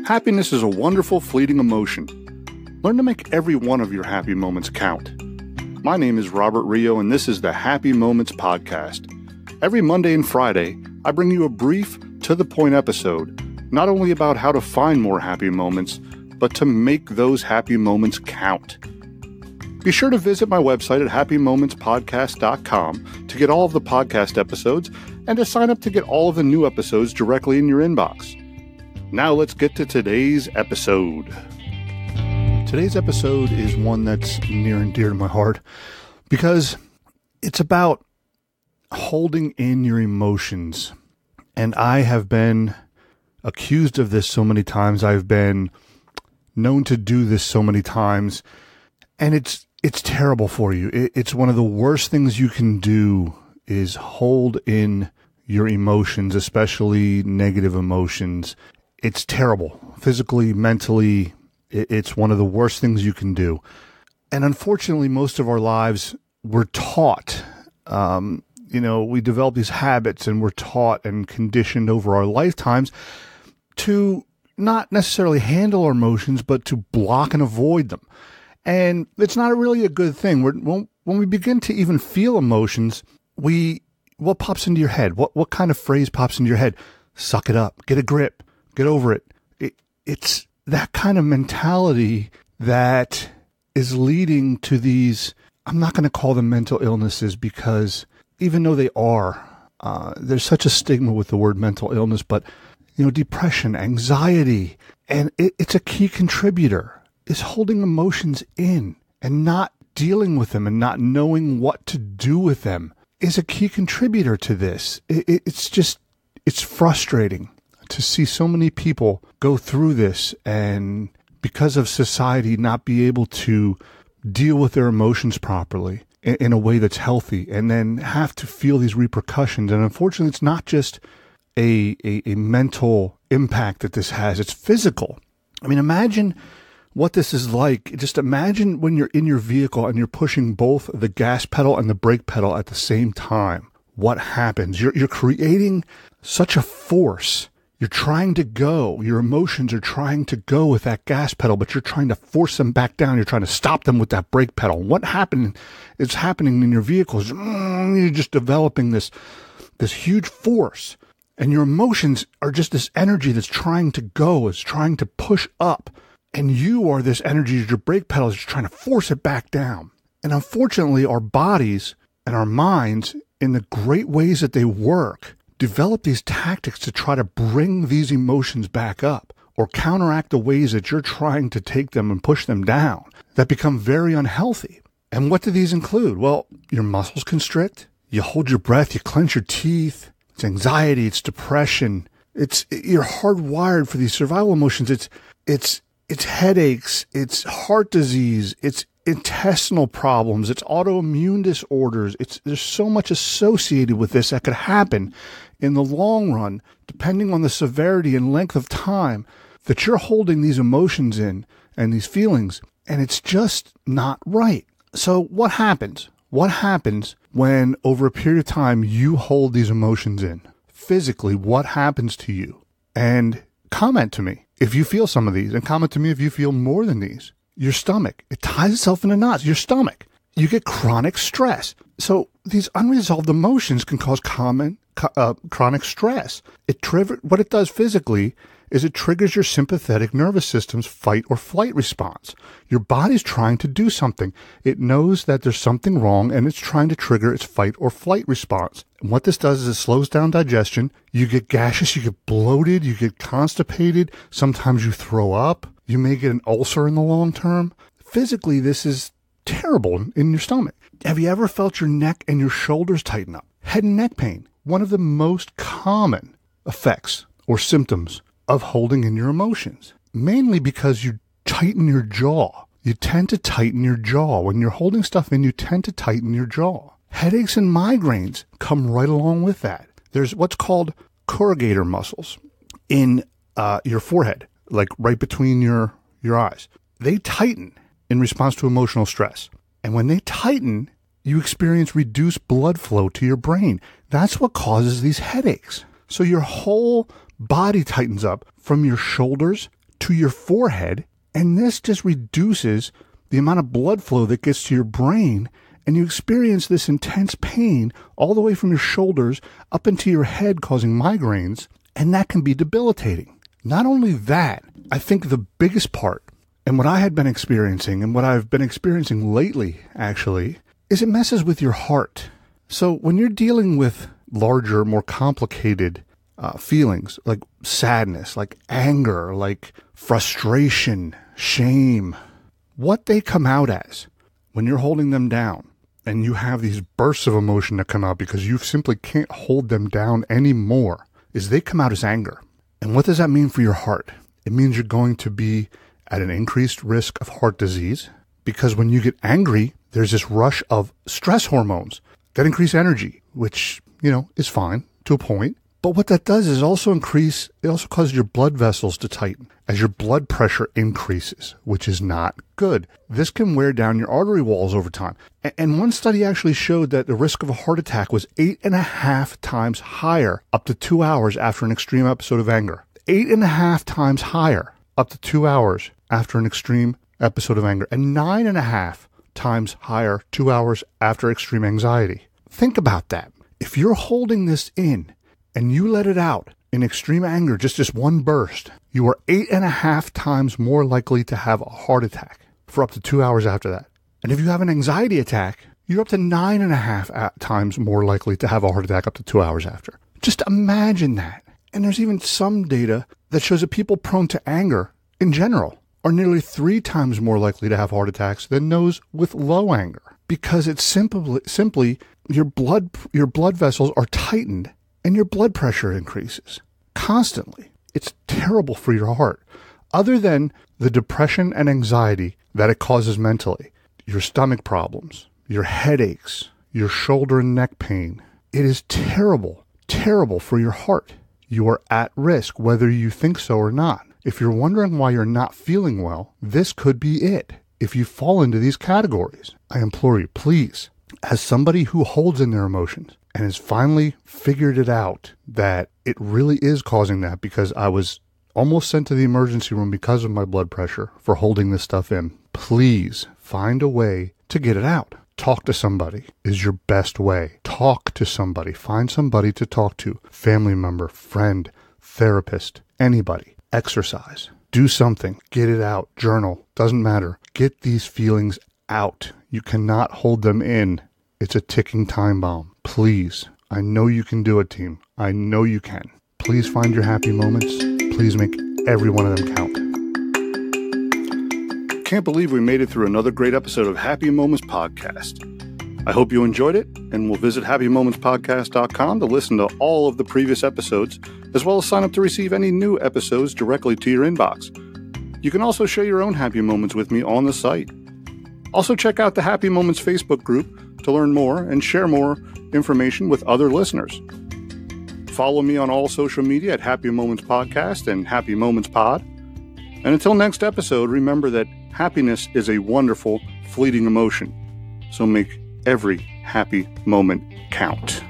Happiness is a wonderful, fleeting emotion. Learn to make every one of your happy moments count. My name is Robert Rio, and this is the Happy Moments Podcast. Every Monday and Friday, I bring you a brief, to-the-point episode, not only about how to find more happy moments, but to make those happy moments count. Be sure to visit my website at happymomentspodcast.com to get all of the podcast episodes and to sign up to get all of the new episodes directly in your inbox. Now let's get to today's episode. Today's episode is one that's near and dear to my heart because it's about holding in your emotions. And I have been accused of this so many times. I've been known to do this so many times. And it's terrible for you. It's one of the worst things you can do is hold in your emotions, especially negative emotions. It's terrible. Physically, mentally, it's one of the worst things you can do. And unfortunately, most of our lives, we're taught, we develop these habits and we're taught and conditioned over our lifetimes to not necessarily handle our emotions, but to block and avoid them. And it's not really a good thing. When we begin to even feel emotions, what pops into your head? What kind of phrase pops into your head? Suck it up. Get a grip. Get over it. It's that kind of mentality that is leading to these, I'm not going to call them mental illnesses because even though they are, there's such a stigma with the word mental illness, but, depression, anxiety, and it's a key contributor is holding emotions in and not dealing with them and not knowing what to do with them is a key contributor to this. It's frustrating to see so many people go through this and because of society not be able to deal with their emotions properly in a way that's healthy and then have to feel these repercussions. And unfortunately, it's not just a mental impact that this has, it's physical. I mean, imagine what this is like. Just imagine when you're in your vehicle and you're pushing both the gas pedal and the brake pedal at the same time. What happens? You're creating such a force. You're trying to go. Your emotions are trying to go with that gas pedal, but you're trying to force them back down. You're trying to stop them with that brake pedal. What is happening in your vehicles? You're just developing this huge force. And your emotions are just this energy that's trying to go, is trying to push up. And you are this energy, your brake pedal is trying to force it back down. And unfortunately, our bodies and our minds, in the great ways that they work, develop these tactics to try to bring these emotions back up or counteract the ways that you're trying to take them and push them down that become very unhealthy. And what do these include? Well, your muscles constrict, you hold your breath, you clench your teeth, it's anxiety, it's depression, you're hardwired for these survival emotions. It's headaches, it's heart disease, it's intestinal problems, it's autoimmune disorders. There's so much associated with this that could happen in the long run, depending on the severity and length of time that you're holding these emotions in and these feelings, and it's just not right. So what happens? What happens when over a period of time you hold these emotions in? Physically, what happens to you? And comment to me if you feel some of these, and comment to me if you feel more than these. Your stomach, it ties itself into knots. Your stomach, you get chronic stress. So these unresolved emotions can cause chronic stress. What it does physically is it triggers your sympathetic nervous system's fight or flight response. Your body's trying to do something. It knows that there's something wrong and it's trying to trigger its fight or flight response. And what this does is it slows down digestion. You get gaseous, you get bloated, you get constipated. Sometimes you throw up. You may get an ulcer in the long term. Physically, this is terrible in your stomach. Have you ever felt your neck and your shoulders tighten up? Head and neck pain, one of the most common effects or symptoms of holding in your emotions, mainly because you tighten your jaw. You tend to tighten your jaw. When you're holding stuff in, you tend to tighten your jaw. Headaches and migraines come right along with that. There's what's called corrugator muscles in your forehead, like right between your eyes. They tighten in response to emotional stress. And when they tighten, you experience reduced blood flow to your brain. That's what causes these headaches. So your whole body tightens up from your shoulders to your forehead, and this just reduces the amount of blood flow that gets to your brain, and you experience this intense pain all the way from your shoulders up into your head, causing migraines, and that can be debilitating. Not only that, I think the biggest part, and what I had been experiencing, and what I've been experiencing lately, actually, is it messes with your heart. So when you're dealing with larger, more complicated feelings, like sadness, like anger, like frustration, shame, what they come out as when you're holding them down, and you have these bursts of emotion that come out because you simply can't hold them down anymore, is they come out as anger. And what does that mean for your heart? It means you're going to be at an increased risk of heart disease, because when you get angry, there's this rush of stress hormones that increase energy, which, is fine to a point. But what that does is it also causes your blood vessels to tighten as your blood pressure increases, which is not good. This can wear down your artery walls over time. And one study actually showed that the risk of a heart attack was 8.5 times higher up to 2 hours after an extreme episode of anger. 8.5 times higher up to 2 hours after an extreme episode of anger, and 9.5 times higher 2 hours after extreme anxiety. Think about that. If you're holding this in and you let it out in extreme anger, just this one burst, you are 8.5 times more likely to have a heart attack for up to 2 hours after that. And if you have an anxiety attack, you're up to 9.5 times more likely to have a heart attack up to 2 hours after. Just imagine that. And there's even some data that shows that people prone to anger in general are nearly 3 times more likely to have heart attacks than those with low anger, because it's simply your blood vessels are tightened and your blood pressure increases constantly. It's terrible for your heart. Other than the depression and anxiety that it causes mentally, your stomach problems, your headaches, your shoulder and neck pain, it is terrible, terrible for your heart. You are at risk, whether you think so or not. If you're wondering why you're not feeling well, this could be it. If you fall into these categories, I implore you, please, as somebody who holds in their emotions and has finally figured it out that it really is causing that, because I was almost sent to the emergency room because of my blood pressure for holding this stuff in, please find a way to get it out. Talk to somebody is your best way. Talk to somebody. Find somebody to talk to. Family member, friend, therapist, anybody. Exercise. Do something. Get it out. Journal. Doesn't matter. Get these feelings out. You cannot hold them in. It's a ticking time bomb. Please. I know you can do it, team. I know you can. Please find your happy moments. Please make every one of them count. Can't believe we made it through another great episode of Happy Moments Podcast. I hope you enjoyed it, and will visit happymomentspodcast.com to listen to all of the previous episodes, as well as sign up to receive any new episodes directly to your inbox. You can also share your own happy moments with me on the site. Also check out the Happy Moments Facebook group to learn more and share more information with other listeners. Follow me on all social media at Happy Moments Podcast and Happy Moments Pod. And until next episode, remember that happiness is a wonderful, fleeting emotion. So make every happy moment count.